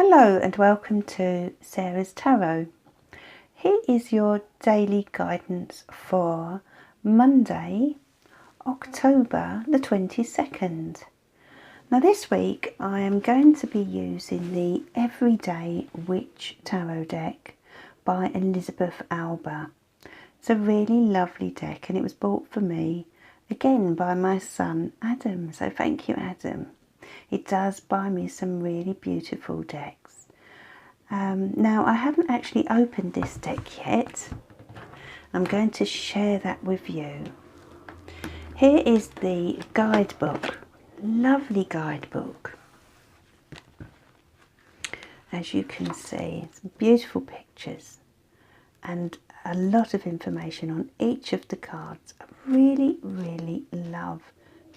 Hello and welcome to Sarah's Tarot. Here is your daily guidance for Monday, October the 22nd. Now this week I am going to be using the Everyday Witch Tarot deck by Elizabeth Alba. It's a really lovely deck and it was bought for me again by my son Adam, so thank you Adam. It does buy me some really beautiful decks. Now I haven't actually opened this deck yet. I'm going to share that with you. Here is the guidebook, lovely guidebook. As you can see, some beautiful pictures and a lot of information on each of the cards. I really love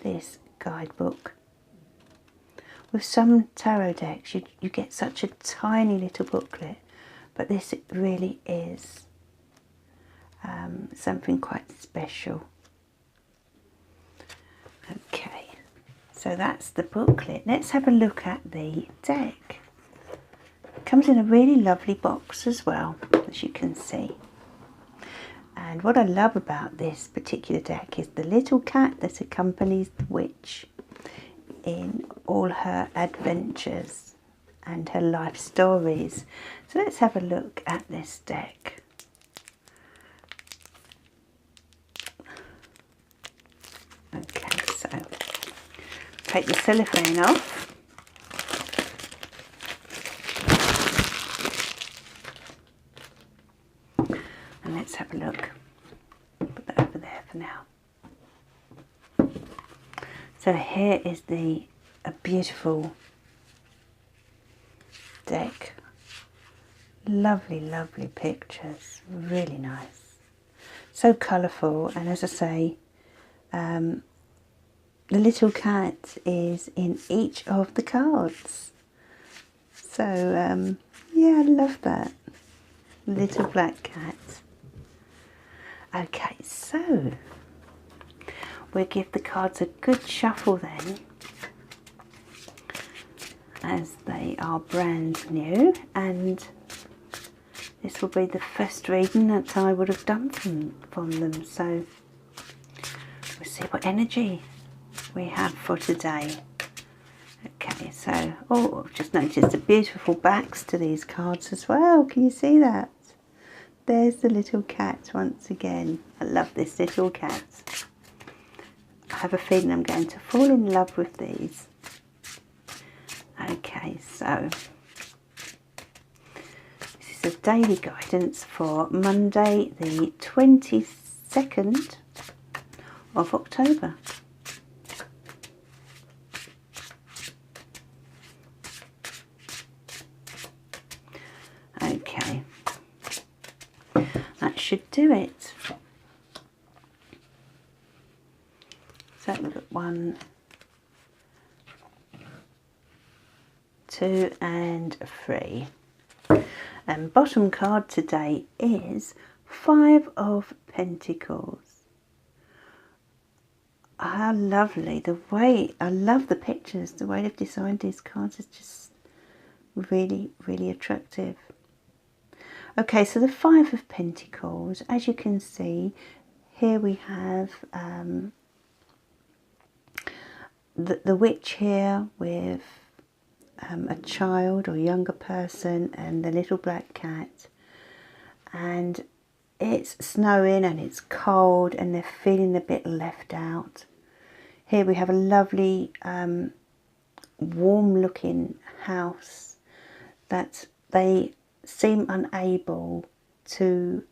this guidebook. With some tarot decks you get such a tiny little booklet, but this really is something quite special. Okay, so that's the booklet. Let's have a look at the deck. It comes in a really lovely box as well, as you can see. And what I love about this particular deck is the little cat that accompanies the witch in all her adventures and her life stories. So let's have a look at this deck. Okay, so take the cellophane off. And let's have a look. Put that over there for now. So here is a beautiful deck. Lovely pictures, really nice. So colourful, and as I say, the little cat is in each of the cards. So yeah, I love that. Little black cat. Okay, so we'll give the cards a good shuffle then, as they are brand new, and this will be the first reading that I would have done from them. So we'll see what energy we have for today. Okay, so I've just noticed the beautiful backs to these cards as well. Can you see that? There's the little cat once again. I love this little cat. I have a feeling I'm going to fall in love with these. Okay, so this is a daily guidance for Monday the 22nd of October. Okay, that should do it. So we've got 1, 2 and 3. And bottom card today is 5 of Pentacles. How lovely, I love the pictures, the way they've designed these cards is just really attractive. Okay, so the 5 of Pentacles, as you can see, here we have the witch here with a child or younger person and the little black cat, and it's snowing and it's cold and they're feeling a bit left out. Here we have a lovely warm looking house that they seem unable to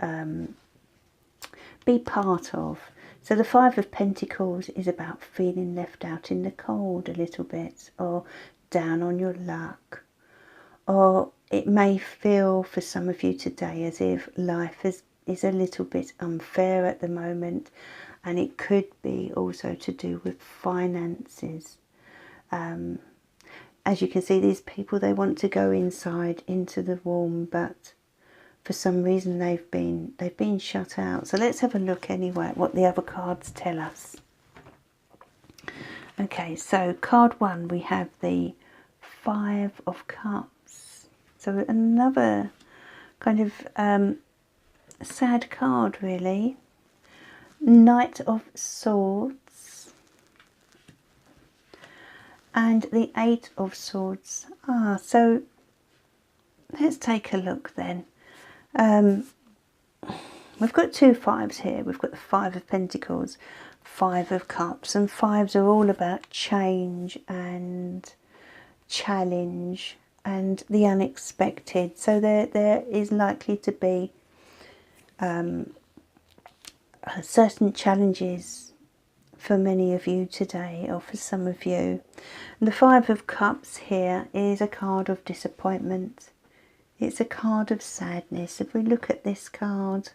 be part of. So the 5 of Pentacles is about feeling left out in the cold a little bit, or down on your luck. Or it may feel for some of you today as if life is a little bit unfair at the moment, and it could be also to do with finances. As you can see, these people, they want to go inside into the warm, but for some reason they've been shut out. So let's have a look anyway at what the other cards tell us. Okay, so card 1, we have the 5 of Cups. So another kind of sad card, really. Knight of Swords and the Eight of Swords. So let's take a look then. We've got two fives here. We've got the Five of Pentacles, Five of Cups, and fives are all about change and challenge and the unexpected. So there is likely to be certain challenges for many of you today, or for some of you. And the Five of Cups here is a card of disappointment. It's a card of sadness. If we look at this card,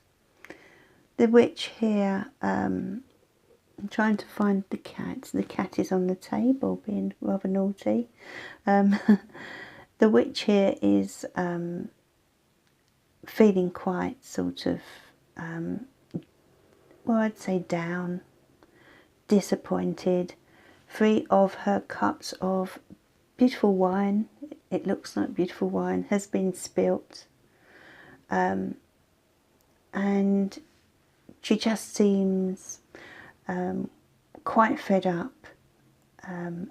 the Witch here, I'm trying to find the cat. The cat is on the table, being rather naughty. The Witch here is feeling quite sort of, well, I'd say down, disappointed. Three of her cups of beautiful wine, it looks like beautiful wine, has been spilt. And she just seems quite fed up.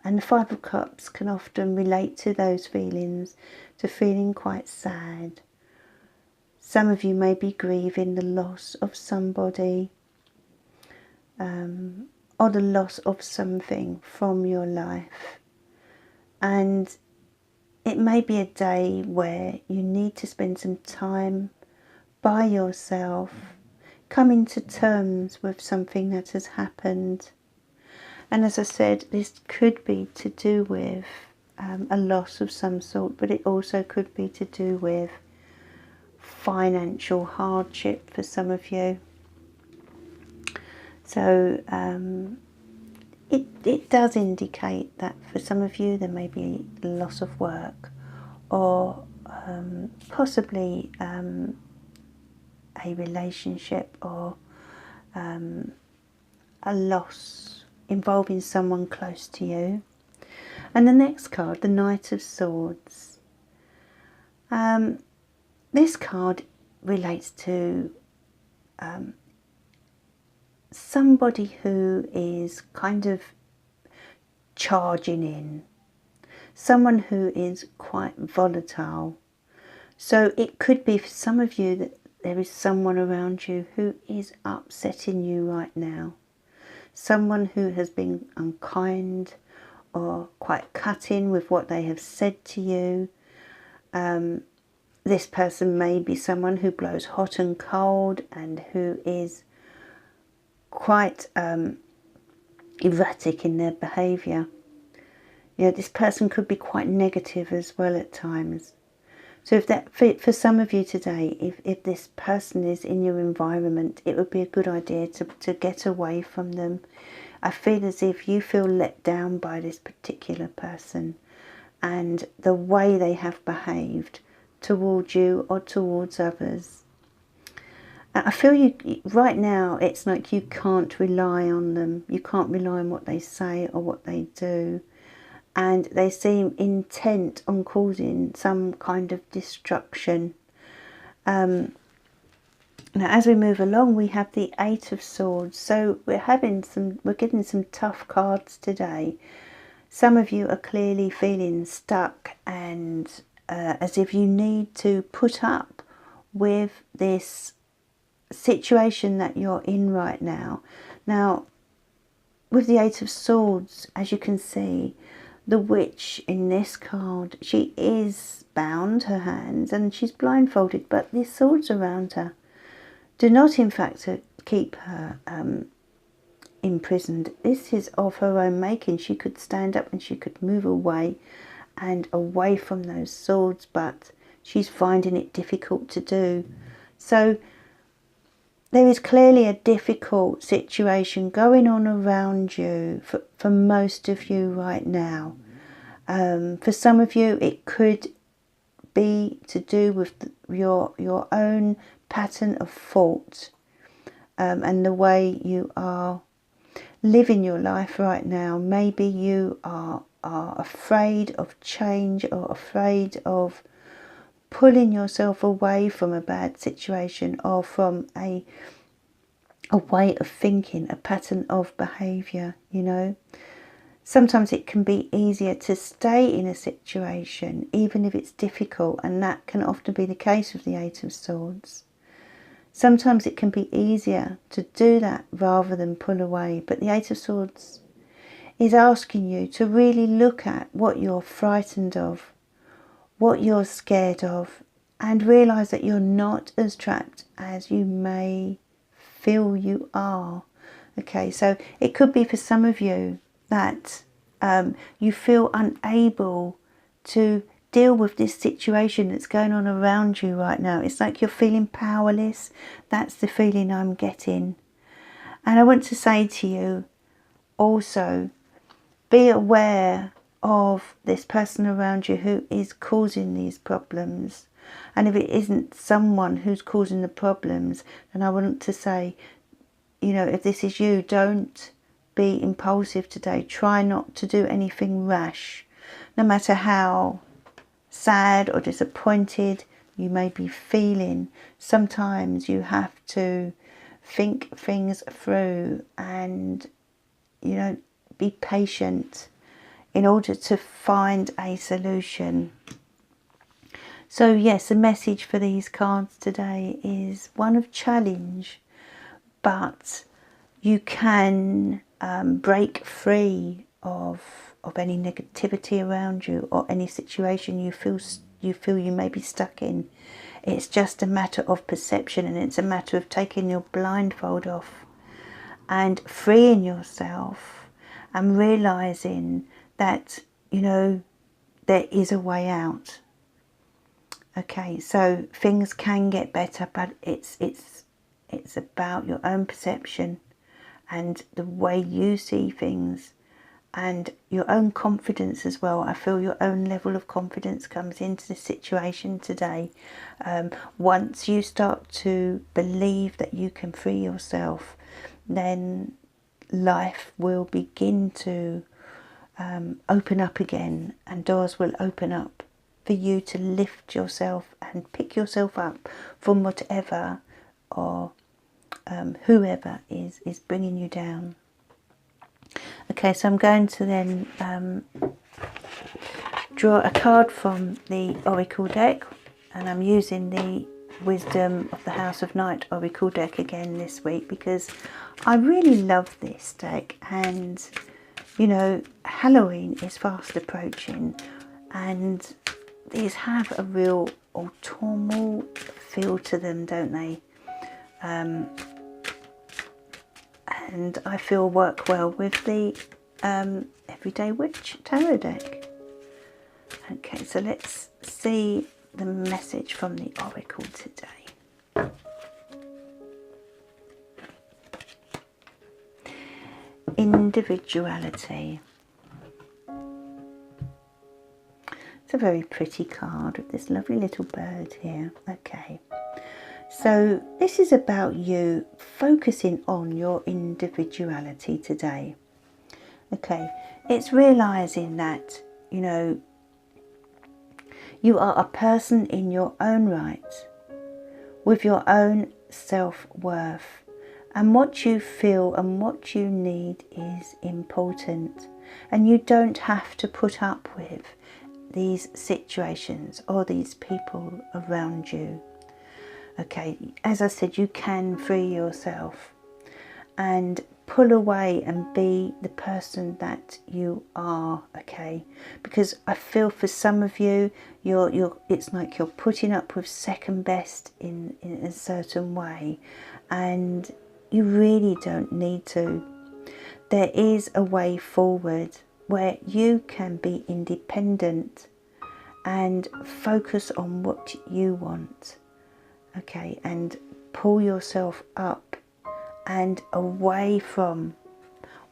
And the Five of Cups can often relate to those feelings, to feeling quite sad. Some of you may be grieving the loss of somebody, or the loss of something from your life. And it may be a day where you need to spend some time by yourself, coming to terms with something that has happened. And as I said, this could be to do with a loss of some sort, but it also could be to do with financial hardship for some of you. So it does indicate that for some of you there may be loss of work, or possibly a relationship, or a loss involving someone close to you. And the next card, the Knight of Swords. This card relates to somebody who is kind of charging in, someone who is quite volatile. So it could be for some of you that there is someone around you who is upsetting you right now, someone who has been unkind or quite cutting with what they have said to you. This person may be someone who blows hot and cold and who is quite erratic in their behaviour. This person could be quite negative as well at times. So if that, for some of you today, if this person is in your environment, it would be a good idea to get away from them. I feel as if you feel let down by this particular person and the way they have behaved towards you or towards others. I feel you right now, it's like you can't rely on them. You can't rely on what they say or what they do. And they seem intent on causing some kind of destruction. Now, as we move along, we have the Eight of Swords. So we're getting some tough cards today. Some of you are clearly feeling stuck and as if you need to put up with this situation that you're in right now. Now, with the Eight of Swords, as you can see, the Witch in this card, she is bound, her hands, and she's blindfolded, but the swords around her do not in fact keep her imprisoned. This is of her own making. She could stand up and she could move away from those swords, but she's finding it difficult to do. So there is clearly a difficult situation going on around you for most of you right now. For some of you, it could be to do with your own pattern of fault and the way you are living your life right now. Maybe you are afraid of change or afraid of pulling yourself away from a bad situation or from a way of thinking, a pattern of behaviour, you know. Sometimes it can be easier to stay in a situation even if it's difficult, and that can often be the case with the Eight of Swords. Sometimes it can be easier to do that rather than pull away, but the Eight of Swords is asking you to really look at what you're frightened of, what you're scared of, and realise that you're not as trapped as you may feel you are. Okay, so it could be for some of you that you feel unable to deal with this situation that's going on around you right now. It's like you're feeling powerless. That's the feeling I'm getting. And I want to say to you also, be aware of this person around you who is causing these problems. And if it isn't someone who's causing the problems, then I want to say, you know, if this is you, don't be impulsive today. Try not to do anything rash. No matter how sad or disappointed you may be feeling, sometimes you have to think things through and, you know, be patient in order to find a solution. So yes, the message for these cards today is one of challenge, but you can break free of any negativity around you or any situation you feel you may be stuck in. It's just a matter of perception, and it's a matter of taking your blindfold off and freeing yourself and realizing that, you know, there is a way out. Okay, so things can get better, but it's about your own perception and the way you see things and your own confidence as well. I feel your own level of confidence comes into the situation today. Once you start to believe that you can free yourself, then life will begin to open up again, and doors will open up for you to lift yourself and pick yourself up from whatever or whoever is bringing you down. Okay, so I'm going to then draw a card from the Oracle deck, and I'm using the Wisdom of the House of Night Oracle deck again this week because I really love this deck, and you know, Halloween is fast approaching and these have a real autumnal feel to them, don't they? And I feel work well with the Everyday Witch Tarot deck. Okay, so let's see the message from the Oracle today. Individuality. It's a very pretty card with this lovely little bird here. Okay. So this is about you focusing on your individuality today. Okay, it's realizing that, you know, you are a person in your own right, with your own self-worth, and what you feel and what you need is important, and you don't have to put up with these situations or these people around you. Okay, as I said, you can free yourself and pull away and be the person that you are. Okay, because I feel for some of you, it's like you're putting up with second best in a certain way, and you really don't need to. There is a way forward where you can be independent and focus on what you want. Okay, and pull yourself up and away from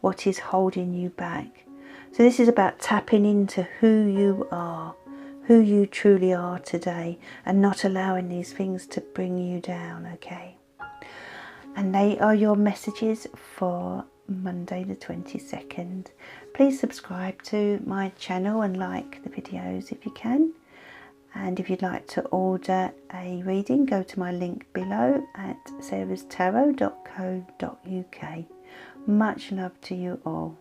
what is holding you back. So this is about tapping into who you are, who you truly are today, and not allowing these things to bring you down. Okay, and they are your messages for Monday the 22nd. Please subscribe to my channel and like the videos if you can. And if you'd like to order a reading, go to my link below at sarahstarot.co.uk. Much love to you all.